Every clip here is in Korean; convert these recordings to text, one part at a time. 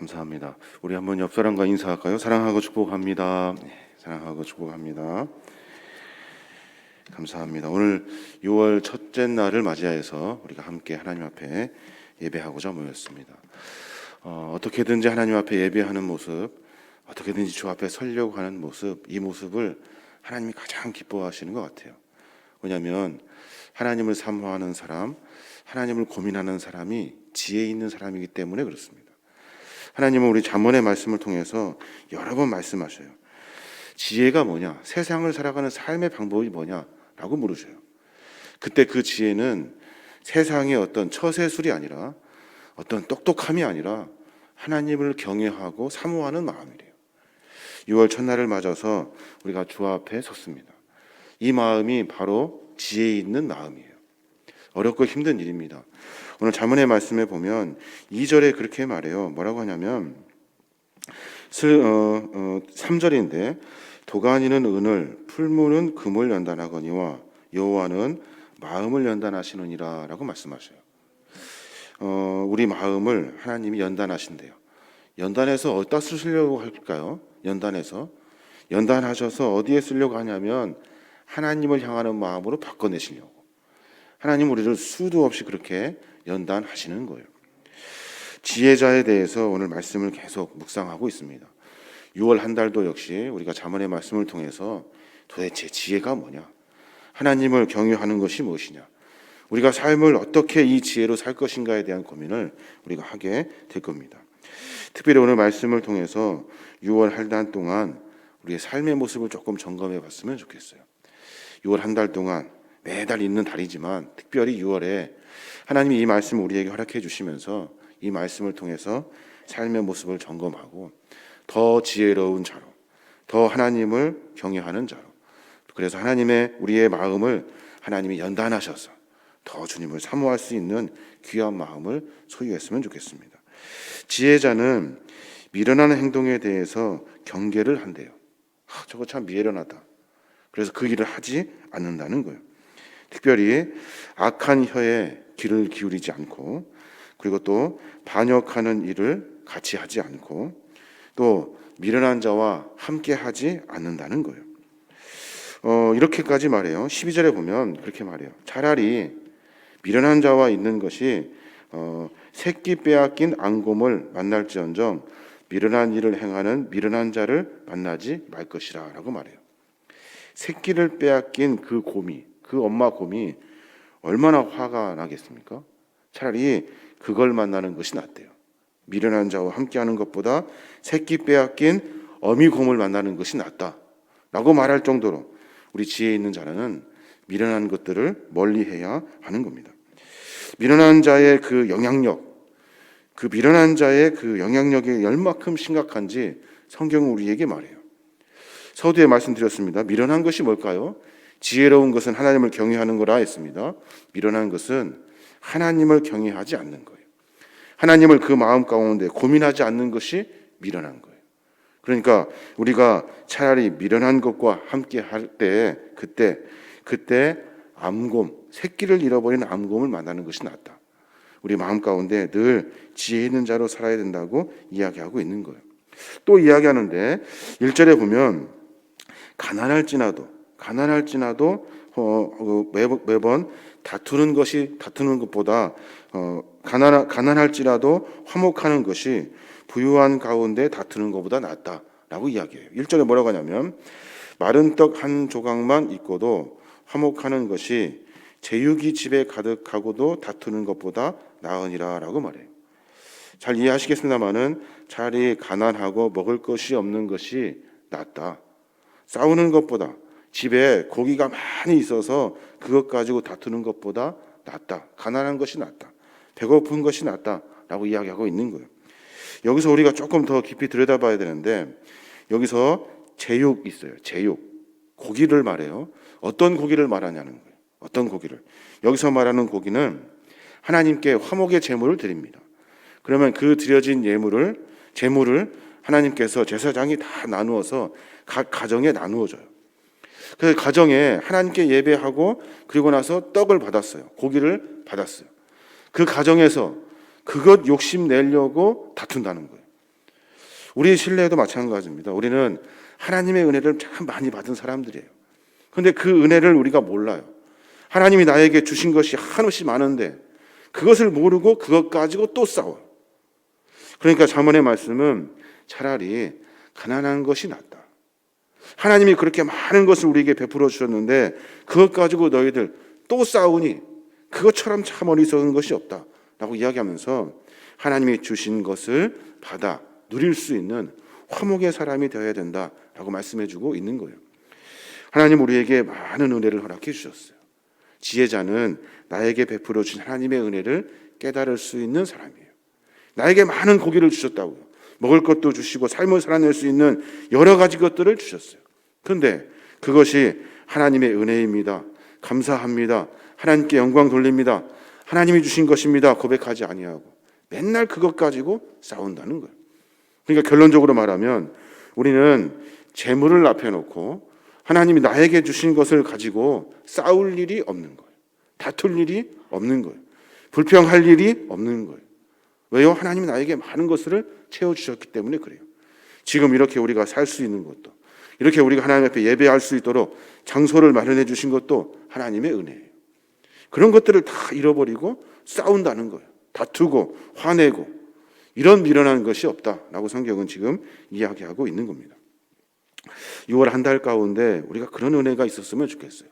감사합니다. 우리 한번 옆 사람과 인사할까요? 사랑하고 축복합니다. 사랑하고 축복합니다. 감사합니다. 오늘 6월 첫째 날을 맞이해서 우리가 함께 하나님 앞에 예배하고자 모였습니다. 어떻게든지 하나님 앞에 예배하는 모습, 어떻게든지 주 앞에 서려고 하는 모습, 이 모습을 하나님이 가장 기뻐하시는 것 같아요. 왜냐하면 하나님을 사모하는 사람, 하나님을 고민하는 사람이 지혜 있는 사람이기 때문에 그렇습니다. 하나님은 우리 잠언의 말씀을 통해서 여러 번 말씀하셔요. 지혜가 뭐냐? 세상을 살아가는 삶의 방법이 뭐냐? 라고 물으셔요. 그때 그 지혜는 세상의 어떤 처세술이 아니라 어떤 똑똑함이 아니라 하나님을 경외하고 사모하는 마음이래요. 6월 첫날을 맞아서 우리가 주 앞에 섰습니다. 이 마음이 바로 지혜 있는 마음이에요. 어렵고 힘든 일입니다. 오늘 잠언의 말씀에 보면 2절에 그렇게 말해요. 뭐라고 하냐면 3절인데 도가니는 은을, 풀무는 금을 연단하거니와 여호와는 마음을 연단하시느니라 라고 말씀하셔요. 우리 마음을 하나님이 연단하신대요. 연단해서 어디다 쓰시려고 할까요? 연단하셔서 어디에 쓰려고 하냐면 하나님을 향하는 마음으로 바꿔내시려고. 하나님 우리를 수도 없이 그렇게 연단하시는 거예요. 지혜자에 대해서 오늘 말씀을 계속 묵상하고 있습니다. 6월 한 달도 역시 우리가 잠언의 말씀을 통해서 도대체 지혜가 뭐냐? 하나님을 경외하는 것이 무엇이냐? 우리가 삶을 어떻게 이 지혜로 살 것인가에 대한 고민을 우리가 하게 될 겁니다. 특별히 오늘 말씀을 통해서 6월 한 달 동안 우리의 삶의 모습을 조금 점검해 봤으면 좋겠어요. 6월 한 달 동안 매달 있는 달이지만 특별히 6월에 하나님이 이 말씀을 우리에게 허락해 주시면서 이 말씀을 통해서 삶의 모습을 점검하고 더 지혜로운 자로, 더 하나님을 경외하는 자로, 그래서 우리의 마음을 하나님이 연단하셔서 더 주님을 사모할 수 있는 귀한 마음을 소유했으면 좋겠습니다. 지혜자는 미련한 행동에 대해서 경계를 한대요. 저거 참 미련하다. 그래서 그 일을 하지 않는다는 거예요. 특별히 악한 혀에 귀를 기울이지 않고, 그리고 또 반역하는 일을 같이 하지 않고, 또 미련한 자와 함께 하지 않는다는 거예요. 이렇게까지 말해요. 12절에 보면 그렇게 말해요. 차라리 미련한 자와 있는 것이 새끼 빼앗긴 앙곰을 만날지언정 미련한 일을 행하는 미련한 자를 만나지 말 것이라 라고 말해요. 새끼를 빼앗긴 그 곰이, 그 엄마 곰이 얼마나 화가 나겠습니까? 차라리 그걸 만나는 것이 낫대요. 미련한 자와 함께하는 것보다 새끼 빼앗긴 어미 곰을 만나는 것이 낫다 라고 말할 정도로 우리 지혜 있는 자는 미련한 것들을 멀리해야 하는 겁니다. 미련한 자의 그 영향력, 그 미련한 자의 그 영향력이 얼마큼 심각한지 성경은 우리에게 말해요. 서두에 말씀드렸습니다. 미련한 것이 뭘까요? 지혜로운 것은 하나님을 경외하는 거라 했습니다. 미련한 것은 하나님을 경외하지 않는 거예요. 하나님을 그 마음 가운데 고민하지 않는 것이 미련한 거예요. 그러니까 우리가 차라리 미련한 것과 함께 할 때 그때 암곰, 새끼를 잃어버린 암곰을 만나는 것이 낫다. 우리 마음 가운데 늘 지혜 있는 자로 살아야 된다고 이야기하고 있는 거예요. 또 이야기하는데 1절에 보면 가난할지나도 매번 다투는 것보다 가난할지라도 화목하는 것이 부유한 가운데 다투는 것보다 낫다라고 이야기해요. 1절에 뭐라고 하냐면 마른 떡 한 조각만 있고도 화목하는 것이 제육이 집에 가득하고도 다투는 것보다 나으니라라고 말해요. 잘 이해하시겠습니다만은 차라리 가난하고 먹을 것이 없는 것이 낫다. 싸우는 것보다 집에 고기가 많이 있어서 그것 가지고 다투는 것보다 낫다. 가난한 것이 낫다. 배고픈 것이 낫다라고 이야기하고 있는 거예요. 여기서 우리가 조금 더 깊이 들여다봐야 되는데 여기서 제육 있어요. 제육. 고기를 말해요. 어떤 고기를 말하냐는 거예요. 어떤 고기를. 여기서 말하는 고기는 하나님께 화목의 제물을 드립니다. 그러면 그 드려진 제물을 하나님께서 제사장이 다 나누어서 각 가정에 나누어줘요. 그 가정에 하나님께 예배하고 그리고 나서 떡을 받았어요. 고기를 받았어요. 그 가정에서 그것 욕심 내려고 다툰다는 거예요. 우리 신뢰도 마찬가지입니다. 우리는 하나님의 은혜를 참 많이 받은 사람들이에요. 그런데 그 은혜를 우리가 몰라요. 하나님이 나에게 주신 것이 한없이 많은데 그것을 모르고 그것 가지고 또 싸워요. 그러니까 잠언의 말씀은 차라리 가난한 것이 낫다. 하나님이 그렇게 많은 것을 우리에게 베풀어 주셨는데 그것 가지고 너희들 또 싸우니 그것처럼 참 어리석은 것이 없다 라고 이야기하면서 하나님이 주신 것을 받아 누릴 수 있는 화목의 사람이 되어야 된다라고 말씀해주고 있는 거예요. 하나님 우리에게 많은 은혜를 허락해 주셨어요. 지혜자는 나에게 베풀어 주신 하나님의 은혜를 깨달을 수 있는 사람이에요. 나에게 많은 고기를 주셨다고요. 먹을 것도 주시고 삶을 살아낼 수 있는 여러 가지 것들을 주셨어요. 그런데 그것이 하나님의 은혜입니다. 감사합니다. 하나님께 영광 돌립니다. 하나님이 주신 것입니다. 고백하지 아니하고 맨날 그것 가지고 싸운다는 거예요. 그러니까 결론적으로 말하면 우리는 재물을 앞에 놓고 하나님이 나에게 주신 것을 가지고 싸울 일이 없는 거예요. 다툴 일이 없는 거예요. 불평할 일이 없는 거예요. 왜요? 하나님이 나에게 많은 것을 채워주셨기 때문에 그래요. 지금 이렇게 우리가 살 수 있는 것도, 이렇게 우리가 하나님 앞에 예배할 수 있도록 장소를 마련해 주신 것도 하나님의 은혜예요. 그런 것들을 다 잃어버리고 싸운다는 거예요. 다투고 화내고 이런 미련한 것이 없다라고 성경은 지금 이야기하고 있는 겁니다. 6월 한 달 가운데 우리가 그런 은혜가 있었으면 좋겠어요.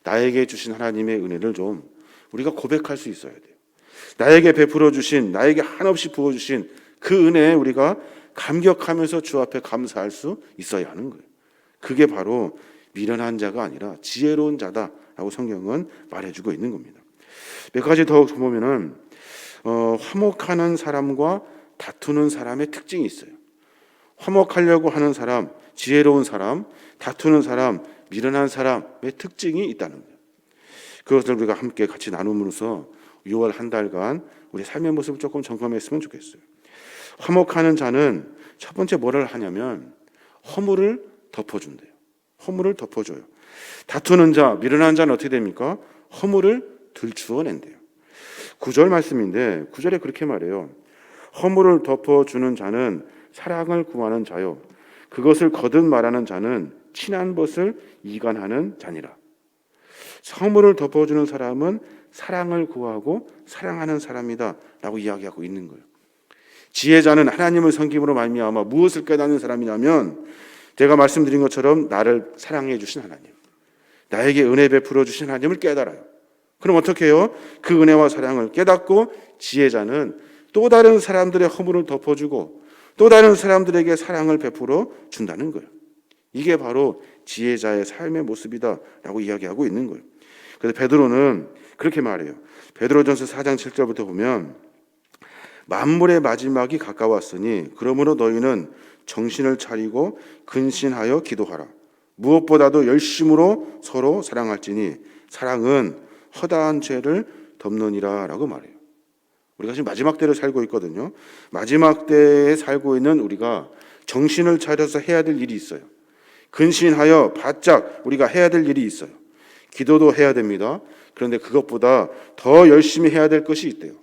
나에게 주신 하나님의 은혜를 좀 우리가 고백할 수 있어야 돼요. 나에게 베풀어 주신, 나에게 한없이 부어 주신 그 은혜에 우리가 감격하면서 주 앞에 감사할 수 있어야 하는 거예요. 그게 바로 미련한 자가 아니라 지혜로운 자다라고 성경은 말해주고 있는 겁니다. 몇 가지 더 보면은 화목하는 사람과 다투는 사람의 특징이 있어요. 화목하려고 하는 사람, 지혜로운 사람, 다투는 사람, 미련한 사람의 특징이 있다는 거예요. 그것을 우리가 함께 같이 나눔으로써 6월 한 달간 우리 삶의 모습을 조금 점검했으면 좋겠어요. 화목하는 자는 첫 번째 뭐를 하냐면 허물을 덮어준대요. 허물을 덮어줘요. 다투는 자, 미련한 자는 어떻게 됩니까? 허물을 들추어낸대요. 9절 말씀인데 9절에 그렇게 말해요. 허물을 덮어주는 자는 사랑을 구하는 자요, 그것을 거듭 말하는 자는 친한 것을 이간하는 자니라. 허물을 덮어주는 사람은 사랑을 구하고 사랑하는 사람이다 라고 이야기하고 있는 거예요. 지혜자는 하나님을 섬김으로 말미암아 무엇을 깨닫는 사람이냐면, 제가 말씀드린 것처럼 나를 사랑해 주신 하나님, 나에게 은혜 베풀어 주신 하나님을 깨달아요. 그럼 어떻게 해요? 그 은혜와 사랑을 깨닫고 지혜자는 또 다른 사람들의 허물을 덮어주고 또 다른 사람들에게 사랑을 베풀어 준다는 거예요. 이게 바로 지혜자의 삶의 모습이다라고 이야기하고 있는 거예요. 그래서 베드로는 그렇게 말해요. 베드로전서 4장 7절부터 보면 만물의 마지막이 가까웠으니 그러므로 너희는 정신을 차리고 근신하여 기도하라. 무엇보다도 열심으로 서로 사랑할지니 사랑은 허다한 죄를 덮느니라 라고 말해요. 우리가 지금 마지막 때를 살고 있거든요. 마지막 때에 살고 있는 우리가 정신을 차려서 해야 될 일이 있어요. 근신하여 바짝 우리가 해야 될 일이 있어요. 기도도 해야 됩니다. 그런데 그것보다 더 열심히 해야 될 것이 있대요.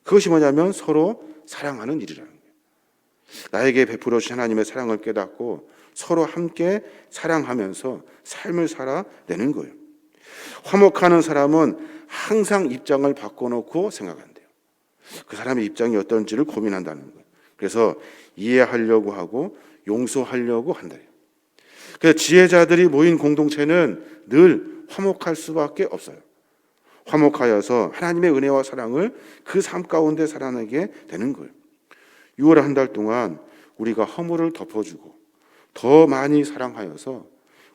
그것이 뭐냐면 서로 사랑하는 일이라는 거예요. 나에게 베풀어 주신 하나님의 사랑을 깨닫고 서로 함께 사랑하면서 삶을 살아내는 거예요. 화목하는 사람은 항상 입장을 바꿔놓고 생각한대요. 그 사람의 입장이 어떤지를 고민한다는 거예요. 그래서 이해하려고 하고 용서하려고 한대요. 그래서 지혜자들이 모인 공동체는 늘 화목할 수밖에 없어요. 화목하여서 하나님의 은혜와 사랑을 그 삶 가운데 살아내게 되는 거예요. 6월 한 달 동안 우리가 허물을 덮어주고 더 많이 사랑하여서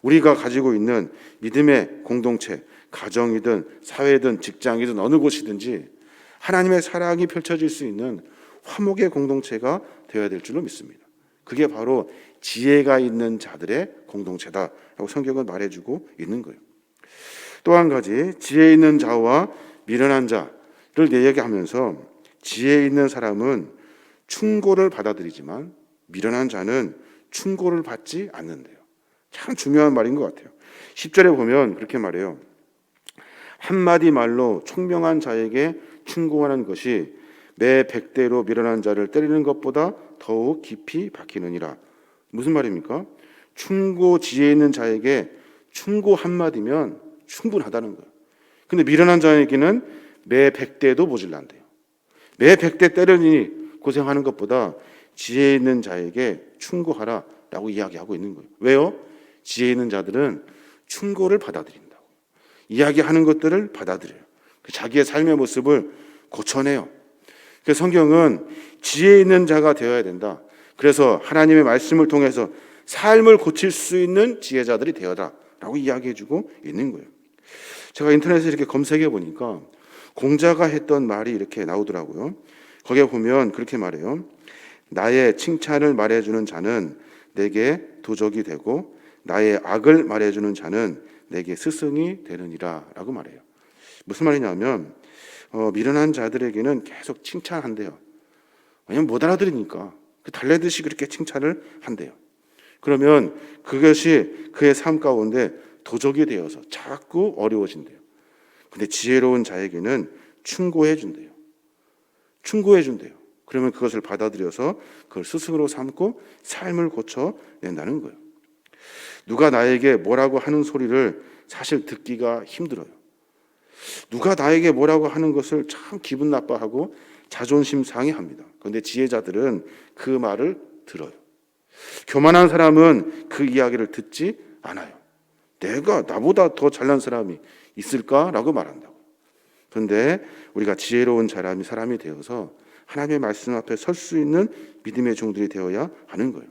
우리가 가지고 있는 믿음의 공동체, 가정이든 사회든 직장이든 어느 곳이든지 하나님의 사랑이 펼쳐질 수 있는 화목의 공동체가 되어야 될 줄로 믿습니다. 그게 바로 지혜가 있는 자들의 공동체다라고 성경은 말해주고 있는 거예요. 또 한 가지, 지혜 있는 자와 미련한 자를 이야기하면서 지혜 있는 사람은 충고를 받아들이지만 미련한 자는 충고를 받지 않는데요. 참 중요한 말인 것 같아요. 10절에 보면 그렇게 말해요. 한마디 말로 총명한 자에게 충고하는 것이 매 100대로 미련한 자를 때리는 것보다 더욱 깊이 박히느니라. 무슨 말입니까? 충고 지혜 있는 자에게 충고 한마디면 충분하다는 거예요. 근데 미련한 자에게는 매 100대도 모질란대요. 매 100대 때려니 고생하는 것보다 지혜 있는 자에게 충고하라라고 이야기하고 있는 거예요. 왜요? 지혜 있는 자들은 충고를 받아들인다고. 이야기하는 것들을 받아들여요. 자기의 삶의 모습을 고쳐내요. 그래서 성경은 지혜 있는 자가 되어야 된다. 그래서 하나님의 말씀을 통해서 삶을 고칠 수 있는 지혜자들이 되어라라고 이야기해주고 있는 거예요. 제가 인터넷에 이렇게 검색해 보니까 공자가 했던 말이 이렇게 나오더라고요. 거기에 보면 그렇게 말해요. 나의 칭찬을 말해주는 자는 내게 도적이 되고 나의 악을 말해주는 자는 내게 스승이 되느니라 라고 말해요. 무슨 말이냐면 미련한 자들에게는 계속 칭찬한대요. 왜냐면 못 알아들으니까 달래듯이 그렇게 칭찬을 한대요. 그러면 그것이 그의 삶 가운데 도적이 되어서 자꾸 어려워진대요. 근데 지혜로운 자에게는 충고해 준대요. 충고해 준대요. 그러면 그것을 받아들여서 그걸 스승으로 삼고 삶을 고쳐낸다는 거예요. 누가 나에게 뭐라고 하는 소리를 사실 듣기가 힘들어요. 누가 나에게 뭐라고 하는 것을 참 기분 나빠하고 자존심 상해합니다. 그런데 지혜자들은 그 말을 들어요. 교만한 사람은 그 이야기를 듣지 않아요. 내가 나보다 더 잘난 사람이 있을까라고 말한다고. 그런데 우리가 지혜로운 사람이 되어서 하나님의 말씀 앞에 설 수 있는 믿음의 종들이 되어야 하는 거예요.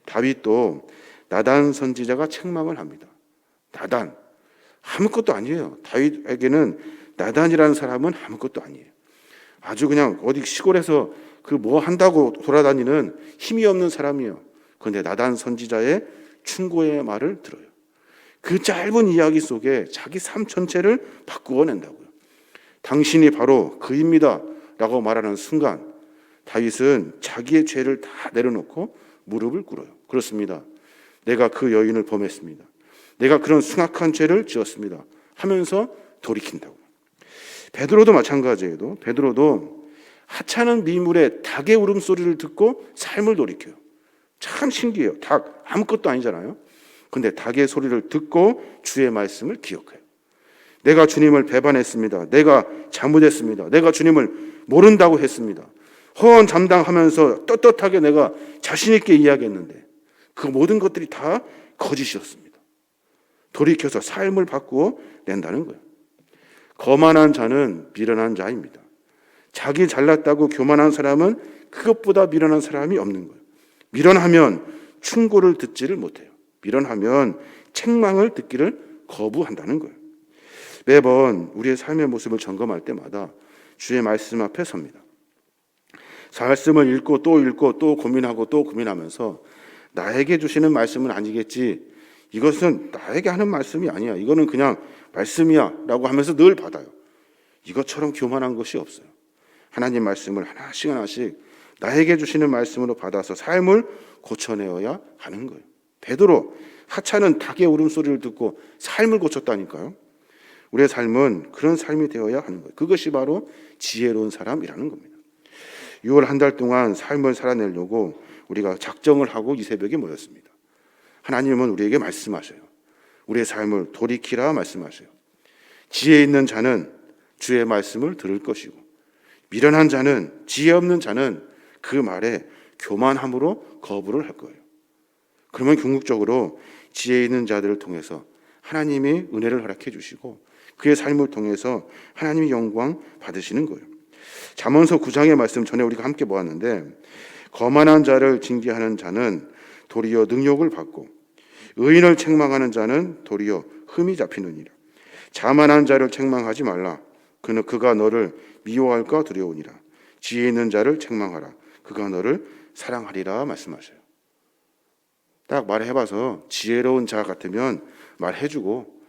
다윗도 나단 선지자가 책망을 합니다. 나단 아무것도 아니에요. 다윗에게는 나단이라는 사람은 아무것도 아니에요. 아주 그냥 어디 시골에서 그 뭐 한다고 돌아다니는 힘이 없는 사람이에요. 그런데 나단 선지자의 충고의 말을 들어요. 그 짧은 이야기 속에 자기 삶 전체를 바꾸어 낸다고요. 당신이 바로 그입니다 라고 말하는 순간 다윗은 자기의 죄를 다 내려놓고 무릎을 꿇어요. 그렇습니다. 내가 그 여인을 범했습니다. 내가 그런 숭악한 죄를 지었습니다 하면서 돌이킨다고. 베드로도 마찬가지예요. 베드로도 하찮은 미물의 닭의 울음소리를 듣고 삶을 돌이켜요. 참 신기해요. 닭 아무것도 아니잖아요. 근데 닭의 소리를 듣고 주의 말씀을 기억해요. 내가 주님을 배반했습니다. 내가 잘못했습니다. 내가 주님을 모른다고 했습니다. 허언담당하면서 떳떳하게 내가 자신 있게 이야기했는데 그 모든 것들이 다 거짓이었습니다. 돌이켜서 삶을 바꾸어 낸다는 거예요. 거만한 자는 미련한 자입니다. 자기 잘났다고 교만한 사람은 그것보다 미련한 사람이 없는 거예요. 미련하면 충고를 듣지를 못해요. 미련하면 책망을 듣기를 거부한다는 거예요. 매번 우리의 삶의 모습을 점검할 때마다 주의 말씀 앞에 섭니다. 말씀을 읽고 또 고민하고 또 고민하면서 나에게 주시는 말씀은 아니겠지. 이것은 나에게 하는 말씀이 아니야. 이거는 그냥 말씀이야 라고 하면서 늘 받아요. 이것처럼 교만한 것이 없어요. 하나님 말씀을 하나씩 나에게 주시는 말씀으로 받아서 삶을 고쳐내어야 하는 거예요. 베드로 하찮은 닭의 울음소리를 듣고 삶을 고쳤다니까요. 우리의 삶은 그런 삶이 되어야 하는 거예요. 그것이 바로 지혜로운 사람이라는 겁니다. 6월 한 달 동안 삶을 살아내려고 우리가 작정을 하고 이 새벽에 모였습니다. 하나님은 우리에게 말씀하셔요. 우리의 삶을 돌이키라 말씀하셔요. 지혜 있는 자는 주의 말씀을 들을 것이고 미련한 자는, 지혜 없는 자는 그 말에 교만함으로 거부를 할 거예요. 그러면 궁극적으로 지혜 있는 자들을 통해서 하나님이 은혜를 허락해 주시고 그의 삶을 통해서 하나님의 영광 받으시는 거예요. 잠언서 9장의 말씀 전에 우리가 함께 보았는데 거만한 자를 징계하는 자는 도리어 능욕을 받고 의인을 책망하는 자는 도리어 흠이 잡히느니라. 자만한 자를 책망하지 말라. 그가 너를 미워할까 두려우니라. 지혜 있는 자를 책망하라. 그가 너를 사랑하리라 말씀하셔요. 딱 말해봐서 지혜로운 자 같으면 말해주고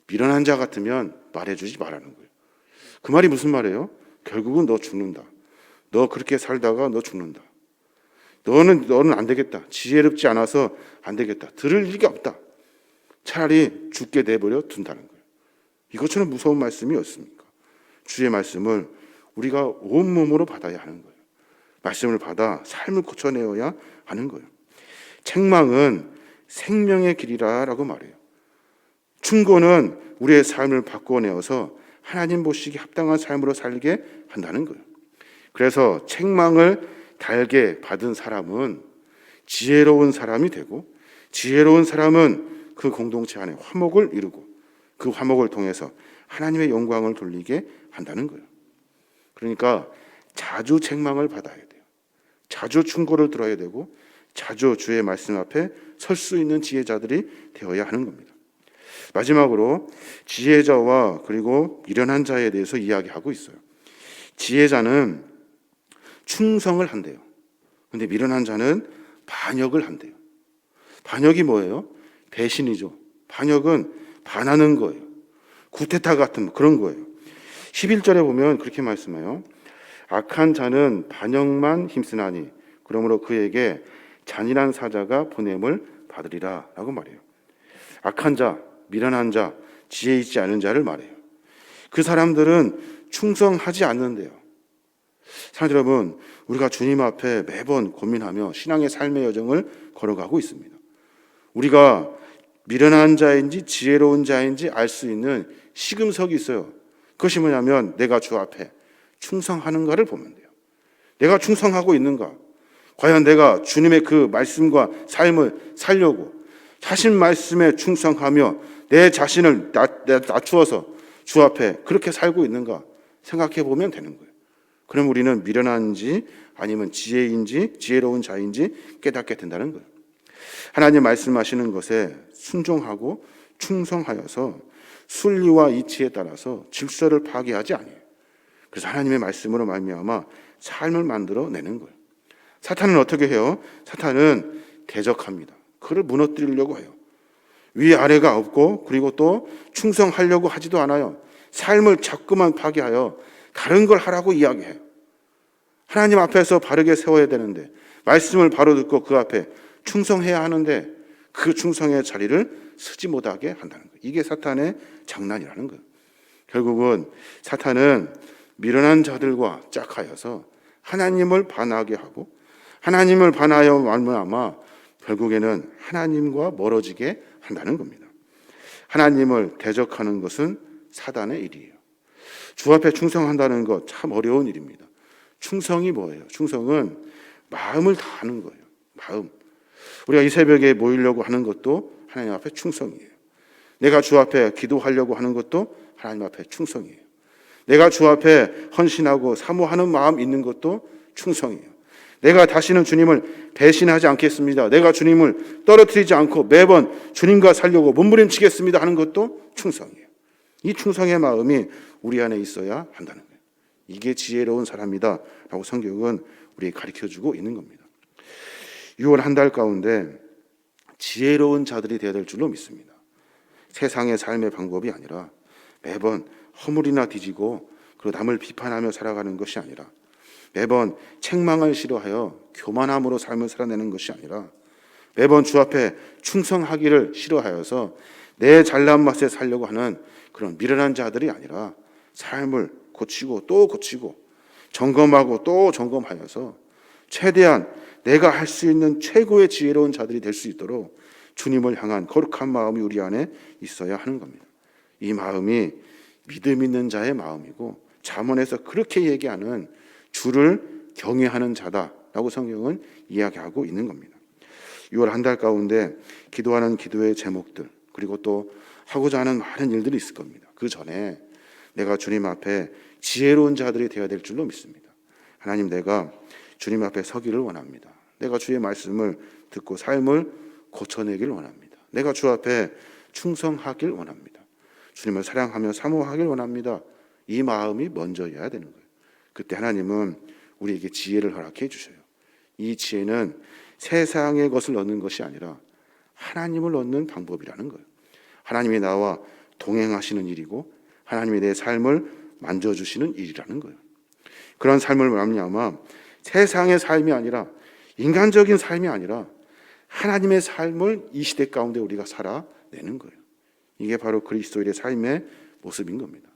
미련한 자 같으면 말해주지 말라는 거예요. 그 말이 무슨 말이에요? 결국은 너 죽는다. 너 그렇게 살다가 너 죽는다. 너는 안 되겠다. 지혜롭지 않아서 안 되겠다. 들을 일이 없다. 차라리 죽게 내버려 둔다는 거예요. 이것처럼 무서운 말씀이 없습니까? 주의 말씀을 우리가 온몸으로 받아야 하는 거예요. 말씀을 받아 삶을 고쳐내어야 하는 거예요. 책망은 생명의 길이라고 말해요. 충고는 우리의 삶을 바꿔내어서 하나님 보시기에 합당한 삶으로 살게 한다는 거예요. 그래서 책망을 달게 받은 사람은 지혜로운 사람이 되고, 지혜로운 사람은 그 공동체 안에 화목을 이루고 그 화목을 통해서 하나님의 영광을 돌리게 한다는 거예요. 그러니까 자주 책망을 받아야 돼요. 자주 충고를 들어야 되고, 자주 주의 말씀 앞에 설 수 있는 지혜자들이 되어야 하는 겁니다. 마지막으로 지혜자와 그리고 미련한 자에 대해서 이야기하고 있어요. 지혜자는 충성을 한대요. 근데 미련한 자는 반역을 한대요. 반역이 뭐예요? 배신이죠. 반역은 반하는 거예요. 구테타 같은 그런 거예요. 11절에 보면 그렇게 말씀해요. 악한 자는 반역만 힘쓰나니 그러므로 그에게 잔인한 사자가 보냄을 받으리라 라고 말해요. 악한 자, 미련한 자, 지혜 있지 않은 자를 말해요. 그 사람들은 충성하지 않는데요. 사랑하는 여러분, 우리가 주님 앞에 매번 고민하며 신앙의 삶의 여정을 걸어가고 있습니다. 우리가 미련한 자인지 지혜로운 자인지 알 수 있는 시금석이 있어요. 그것이 뭐냐면 내가 주 앞에 충성하는가를 보면 돼요. 내가 충성하고 있는가? 과연 내가 주님의 그 말씀과 삶을 살려고 자신 말씀에 충성하며 내 자신을 낮추어서 주 앞에 그렇게 살고 있는가 생각해 보면 되는 거예요. 그럼 우리는 미련한지 아니면 지혜인지 지혜로운 자인지 깨닫게 된다는 거예요. 하나님 말씀하시는 것에 순종하고 충성하여서 순리와 이치에 따라서 질서를 파괴하지 아니에요. 그래서 하나님의 말씀으로 말미암아 삶을 만들어내는 거예요. 사탄은 어떻게 해요? 사탄은 대적합니다. 그를 무너뜨리려고 해요. 위아래가 없고 그리고 또 충성하려고 하지도 않아요. 삶을 자꾸만 파괴하여 다른 걸 하라고 이야기해요. 하나님 앞에서 바르게 세워야 되는데 말씀을 바로 듣고 그 앞에 충성해야 하는데 그 충성의 자리를 쓰지 못하게 한다는 거예요. 이게 사탄의 장난이라는 거예요. 결국은 사탄은 미련한 자들과 짝하여서 하나님을 반하게 하고 하나님을 반하여 말미암아 결국에는 하나님과 멀어지게 한다는 겁니다. 하나님을 대적하는 것은 사단의 일이에요. 주 앞에 충성한다는 것 참 어려운 일입니다. 충성이 뭐예요? 충성은 마음을 다하는 거예요. 마음. 우리가 이 새벽에 모이려고 하는 것도 하나님 앞에 충성이에요. 내가 주 앞에 기도하려고 하는 것도 하나님 앞에 충성이에요. 내가 주 앞에 헌신하고 사모하는 마음 있는 것도 충성이에요. 내가 다시는 주님을 배신하지 않겠습니다. 내가 주님을 떨어뜨리지 않고 매번 주님과 살려고 몸부림치겠습니다 하는 것도 충성이에요. 이 충성의 마음이 우리 안에 있어야 한다는 거예요. 이게 지혜로운 사람이다 라고 성경은 우리에게 가르쳐주고 있는 겁니다. 6월 한 달 가운데 지혜로운 자들이 되어야 될 줄로 믿습니다. 세상의 삶의 방법이 아니라 매번 허물이나 뒤지고 그리고 남을 비판하며 살아가는 것이 아니라 매번 책망을 싫어하여 교만함으로 삶을 살아내는 것이 아니라 매번 주 앞에 충성하기를 싫어하여서 내 잘난 맛에 살려고 하는 그런 미련한 자들이 아니라 삶을 고치고 또 고치고 점검하고 또 점검하여서 최대한 내가 할 수 있는 최고의 지혜로운 자들이 될 수 있도록 주님을 향한 거룩한 마음이 우리 안에 있어야 하는 겁니다. 이 마음이 믿음 있는 자의 마음이고 잠언에서 그렇게 얘기하는 주를 경외하는 자다라고 성경은 이야기하고 있는 겁니다. 6월 한 달 가운데 기도하는 기도의 제목들 그리고 또 하고자 하는 많은 일들이 있을 겁니다. 그 전에 내가 주님 앞에 지혜로운 자들이 되어야 될 줄로 믿습니다. 하나님, 내가 주님 앞에 서기를 원합니다. 내가 주의 말씀을 듣고 삶을 고쳐내길 원합니다. 내가 주 앞에 충성하길 원합니다. 주님을 사랑하며 사모하길 원합니다. 이 마음이 먼저여야 되는 거예요. 그때 하나님은 우리에게 지혜를 허락해 주셔요. 이 지혜는 세상의 것을 얻는 것이 아니라 하나님을 얻는 방법이라는 거예요. 하나님이 나와 동행하시는 일이고 하나님이 내 삶을 만져주시는 일이라는 거예요. 그런 삶을 말미암아 세상의 삶이 아니라 인간적인 삶이 아니라 하나님의 삶을 이 시대 가운데 우리가 살아내는 거예요. 이게 바로 그리스도인의 삶의 모습인 겁니다.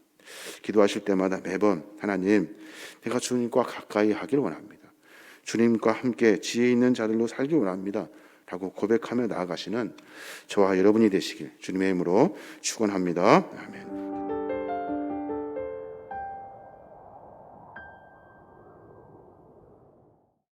기도하실 때마다 매번 하나님, 내가 주님과 가까이 하길 원합니다. 주님과 함께 지혜 있는 자들로 살기 원합니다 라고 고백하며 나아가시는 저와 여러분이 되시길 주님의 이름으로 축원합니다. 아멘.